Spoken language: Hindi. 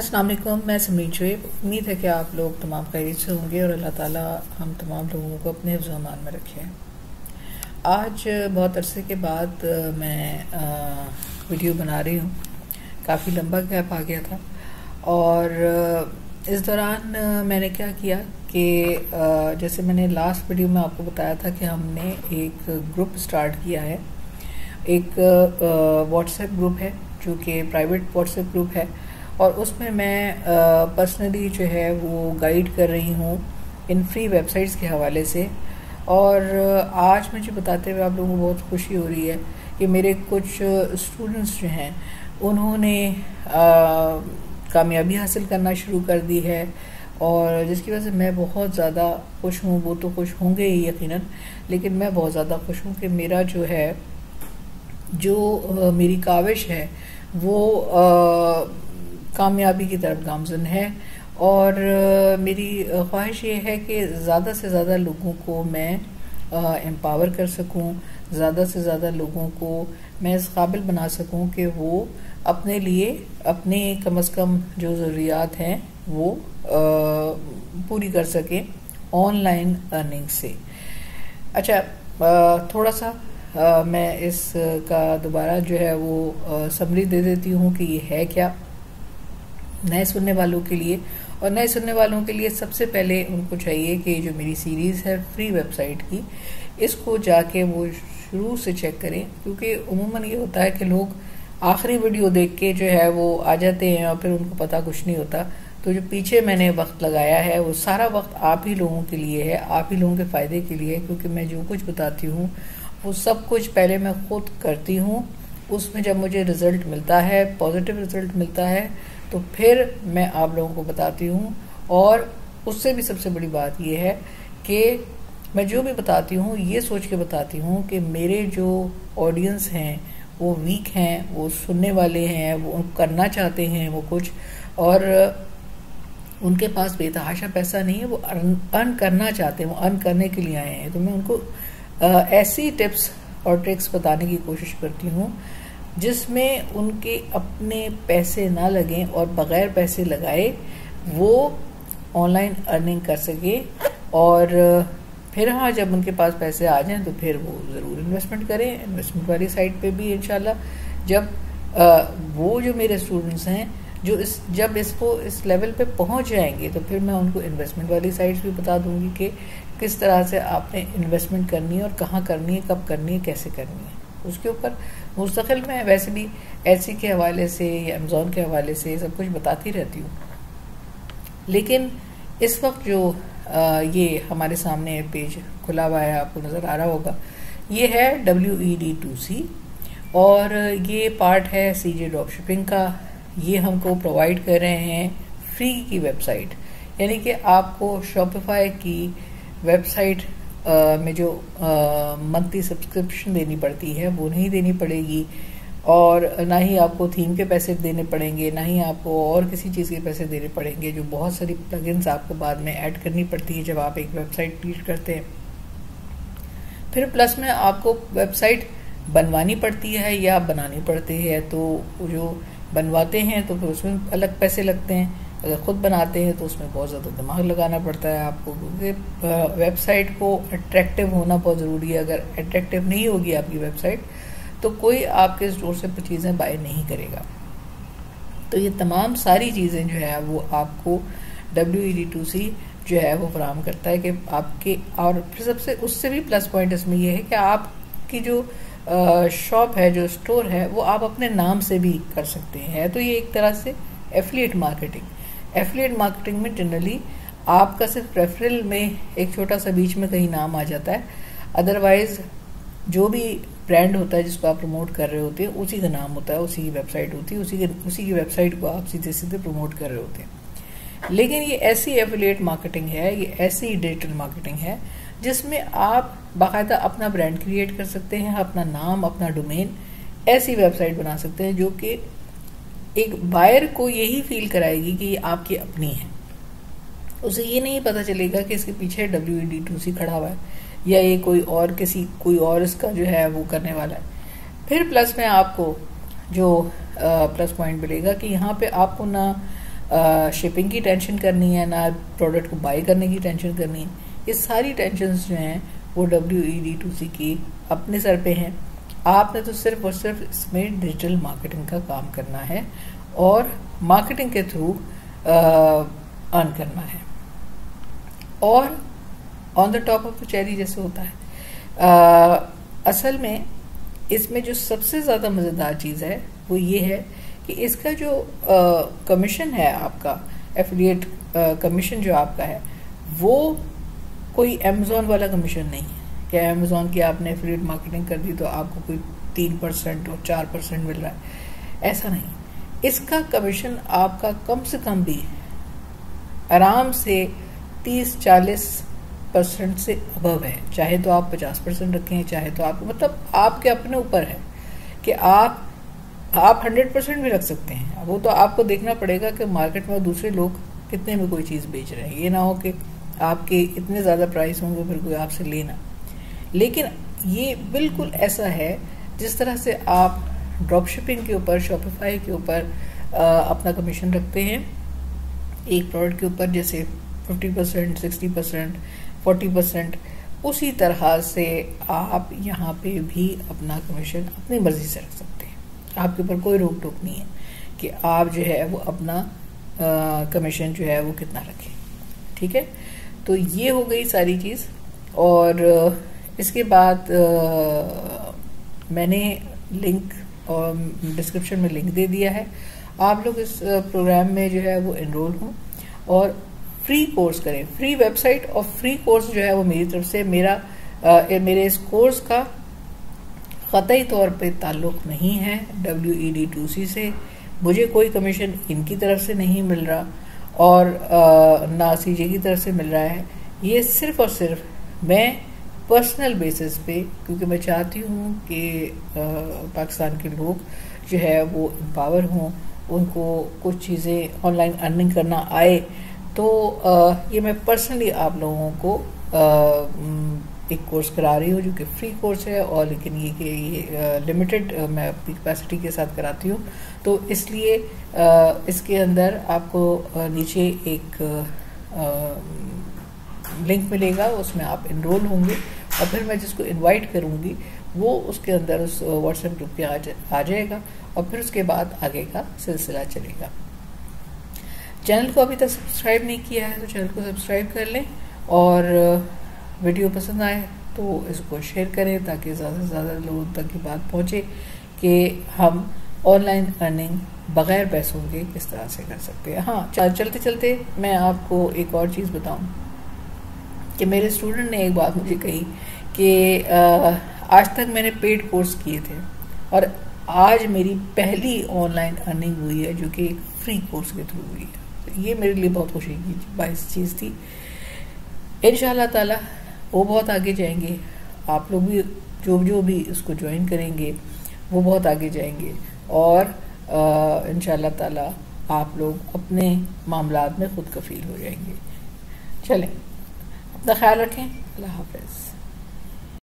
अस्सलाम वालेकुम, मैं समीर शुएब। उम्मीद है कि आप लोग तमाम खैरियत से होंगे और अल्लाह ताला हम तमाम लोगों को अपने हिफ्ज़ अमान में रखे। आज बहुत अरसे के बाद मैं वीडियो बना रही हूँ। काफ़ी लंबा गैप आ गया था और इस दौरान मैंने क्या किया कि जैसे मैंने लास्ट वीडियो में आपको बताया था कि हमने एक ग्रुप स्टार्ट किया है। एक व्हाट्सएप ग्रुप है जो कि प्राइवेट व्हाट्सएप ग्रुप है और उसमें मैं पर्सनली जो है वो गाइड कर रही हूँ इन फ्री वेबसाइट्स के हवाले से। और आज मुझे बताते हुए आप लोगों को बहुत खुशी हो रही है कि मेरे कुछ स्टूडेंट्स जो हैं उन्होंने कामयाबी हासिल करना शुरू कर दी है और जिसकी वजह से मैं बहुत ज़्यादा खुश हूँ। वो तो खुश होंगे ही यकीनन, लेकिन मैं बहुत ज़्यादा खुश हूँ कि मेरा जो है जो मेरी काविश है वो कामयाबी की तरफ गामज़न है। और मेरी ख्वाहिश ये है कि ज़्यादा से ज़्यादा लोगों को मैं एम्पावर कर सकूं, ज़्यादा से ज़्यादा लोगों को मैं इस काबिल बना सकूं कि वो अपने लिए अपने कम अज़ कम जो ज़रूरियात हैं वो पूरी कर सकें ऑनलाइन अर्निंग से। अच्छा, थोड़ा सा मैं इसका दोबारा जो है वो समरी दे देती हूँ कि ये है क्या नए सुनने वालों के लिए। और नए सुनने वालों के लिए सबसे पहले उनको चाहिए कि जो मेरी सीरीज़ है फ्री वेबसाइट की, इसको जाके वो शुरू से चेक करें, क्योंकि उमूमन ये होता है कि लोग आखिरी वीडियो देख के जो है वो आ जाते हैं और फिर उनको पता कुछ नहीं होता। तो जो पीछे मैंने वक्त लगाया है वो सारा वक्त आप ही लोगों के लिए है, आप ही लोगों के फ़ायदे के लिए है, क्योंकि मैं जो कुछ बताती हूँ वो सब कुछ पहले मैं खुद करती हूँ। उसमें जब मुझे रिज़ल्ट मिलता है, पॉजिटिव रिज़ल्ट मिलता है, तो फिर मैं आप लोगों को बताती हूँ। और उससे भी सबसे बड़ी बात यह है कि मैं जो भी बताती हूँ ये सोच के बताती हूँ कि मेरे जो ऑडियंस हैं वो वीक हैं, वो सुनने वाले हैं, वो करना चाहते हैं वो कुछ, और उनके पास बेतहाशा पैसा नहीं है, वो अर्न करना चाहते हैं, वो अर्न करने के लिए आए हैं। तो मैं उनको ऐसी टिप्स और ट्रिक्स बताने की कोशिश करती हूँ जिसमें उनके अपने पैसे ना लगें और बग़ैर पैसे लगाए वो ऑनलाइन अर्निंग कर सके। और फिर हाँ, जब उनके पास पैसे आ जाएं तो फिर वो ज़रूर इन्वेस्टमेंट करें, इन्वेस्टमेंट वाली साइट पे भी इंशाल्लाह। जब वो जो मेरे स्टूडेंट्स हैं जो जब इसको इस लेवल पे पहुंच जाएंगे तो फिर मैं उनको इन्वेस्टमेंट वाली साइट्स भी बता दूंगी कि किस तरह से आपने इन्वेस्टमेंट करनी है और कहाँ करनी है, कब करनी है, कैसे करनी है। उसके ऊपर मुस्तकिल मैं वैसे भी एसी के हवाले से या अमेज़ॉन के हवाले से सब कुछ बताती रहती हूँ। लेकिन इस वक्त जो ये हमारे सामने पेज खुला हुआ है, आपको नज़र आ रहा होगा, ये है WED2C और ये पार्ट है CJ ड्रॉपशिपिंग का। ये हमको प्रोवाइड कर रहे हैं फ्री की वेबसाइट, यानी कि आपको शॉपिफाई की वेबसाइट में जो मंथली सब्सक्रिप्शन देनी पड़ती है वो नहीं देनी पड़ेगी, और ना ही आपको थीम के पैसे देने पड़ेंगे, ना ही आपको और किसी चीज़ के पैसे देने पड़ेंगे। जो बहुत सारी प्लगइन्स आपको बाद में ऐड करनी पड़ती है जब आप एक वेबसाइट क्रिएट करते हैं। फिर प्लस में आपको वेबसाइट बनवानी पड़ती है या बनानी पड़ती है। तो जो बनवाते हैं तो फिर उसमें अलग पैसे लगते हैं, अगर ख़ुद बनाते हैं तो उसमें बहुत ज़्यादा दिमाग लगाना पड़ता है आपको, क्योंकि वेबसाइट को अट्रैक्टिव होना बहुत ज़रूरी है। अगर अट्रैक्टिव नहीं होगी आपकी वेबसाइट तो कोई आपके स्टोर से चीज़ें बाय नहीं करेगा। तो ये तमाम सारी चीज़ें जो है वो आपको WED2C जो है वो फराहम करता है कि आपके, और फिर सबसे उससे भी प्लस पॉइंट इसमें यह है कि आपकी जो शॉप है, जो स्टोर है, वो आप अपने नाम से भी कर सकते हैं। तो ये एक तरह से एफिलिएट मार्केटिंग में जनरली आपका सिर्फ रेफरल में एक छोटा सा बीच में कहीं नाम आ जाता है, अदरवाइज जो भी ब्रांड होता है जिसको आप प्रमोट कर रहे होते हैं उसी का नाम होता है, उसी की वेबसाइट होती है, उसी की वेबसाइट को आप सीधे सीधे प्रमोट कर रहे होते हैं। लेकिन ये ऐसी एफिलिएट मार्केटिंग है, ये ऐसी डिजिटल मार्केटिंग है जिसमें आप बाकायदा अपना ब्रांड क्रिएट कर सकते हैं, अपना नाम, अपना डोमेन, ऐसी वेबसाइट बना सकते हैं जो कि एक बायर को यही फील कराएगी कि ये आपकी अपनी है। उसे ये नहीं पता चलेगा कि इसके पीछे WED2C खड़ा हुआ है या ये कोई और इसका जो है वो करने वाला है। फिर प्लस में आपको जो प्लस पॉइंट मिलेगा कि यहाँ पे आपको ना शिपिंग की टेंशन करनी है, ना प्रोडक्ट को बाय करने की टेंशन करनी है। ये सारी टेंशन जो हैं वो WED2C की अपने सर पे हैं। आपने तो सिर्फ और सिर्फ इसमें डिजिटल मार्केटिंग का काम करना है और मार्केटिंग के थ्रू अर्न करना है। और on the top of the cherry जैसे होता है, असल में इसमें जो सबसे ज़्यादा मज़ेदार चीज़ है वो ये है कि इसका जो कमीशन है आपका, एफिलिएट कमीशन जो आपका है, वो कोई अमेज़ॉन वाला कमीशन नहीं है कि अमेज़ॉन की आपने एफिलिएट मार्केटिंग कर दी तो आपको कोई 3% और 4% मिल रहा है। ऐसा नहीं, इसका कमीशन आपका कम से कम भी आराम से 30-40% से अबव है। चाहे तो आप 50% रखें, चाहे तो आप, मतलब आपके अपने ऊपर है कि आप 100% भी रख सकते हैं। वो तो आपको देखना पड़ेगा कि मार्केट में दूसरे लोग कितने में कोई चीज़ बेच रहे हैं। ये ना हो कि आपके इतने ज़्यादा प्राइस होंगे फिर कोई आपसे लेना। लेकिन ये बिल्कुल ऐसा है जिस तरह से आप ड्रॉप शिपिंग के ऊपर, शॉपिफाई के ऊपर अपना कमीशन रखते हैं एक प्रोडक्ट के ऊपर, जैसे 50%, 60%, 40%, उसी तरह से आप यहाँ पे भी अपना कमीशन अपनी मर्जी से रख सकते हैं। आपके ऊपर कोई रोक टोक नहीं है कि आप जो है वो अपना कमीशन जो है वो कितना रखें। ठीक है, तो ये हो गई सारी चीज़। और इसके बाद मैंने लिंक और डिस्क्रिप्शन में लिंक दे दिया है। आप लोग इस प्रोग्राम में जो है वो एनरोल हों और फ्री कोर्स करें। फ्री वेबसाइट और फ्री कोर्स जो है वो मेरी तरफ से, मेरे इस कोर्स का क़तई तौर पे ताल्लुक़ नहीं है WED2C से। मुझे कोई कमीशन इनकी तरफ से नहीं मिल रहा और ना CJ की तरफ से मिल रहा है। ये सिर्फ और सिर्फ मैं पर्सनल बेसिस पे, क्योंकि मैं चाहती हूँ कि पाकिस्तान के लोग जो है वो एम्पावर हों, उनको कुछ चीज़ें ऑनलाइन अर्निंग करना आए, तो ये मैं पर्सनली आप लोगों को एक कोर्स करा रही हूँ जो कि फ्री कोर्स है। और लेकिन ये लिमिटेड मैं अपनी कैपेसिटी के साथ कराती हूँ, तो इसलिए इसके अंदर आपको नीचे एक लिंक मिलेगा, उसमें आप एनरोल होंगे और फिर मैं जिसको इनवाइट करूँगी वो उसके अंदर उस व्हाट्सएप ग्रुप पे आ जाएगा और फिर उसके बाद आगे का सिलसिला चलेगा। चैनल को अभी तक सब्सक्राइब नहीं किया है तो चैनल को सब्सक्राइब कर लें और वीडियो पसंद आए तो इसको शेयर करें ताकि ज़्यादा से ज़्यादा लोगों तक ये बात पहुँचे कि हम ऑनलाइन अर्निंग बग़ैर पैसों के किस तरह से कर सकते हैं। हाँ, चलते चलते मैं आपको एक और चीज़ बताऊँ कि मेरे स्टूडेंट ने एक बात मुझे कही कि आज तक मैंने पेड कोर्स किए थे और आज मेरी पहली ऑनलाइन अर्निंग हुई है जो कि एक फ्री कोर्स के थ्रू हुई है। तो ये मेरे लिए बहुत खुशी की बाइस चीज़ थी। इंशाअल्लाह ताला वो बहुत आगे जाएंगे, आप लोग भी जो भी इसको ज्वाइन करेंगे वो बहुत आगे जाएंगे और इंशाअल्लाह ताला आप लोग अपने मामलात में खुद कफील हो जाएंगे। चलें, अपना ख्याल रखें। अल्लाह हाफ़िज़।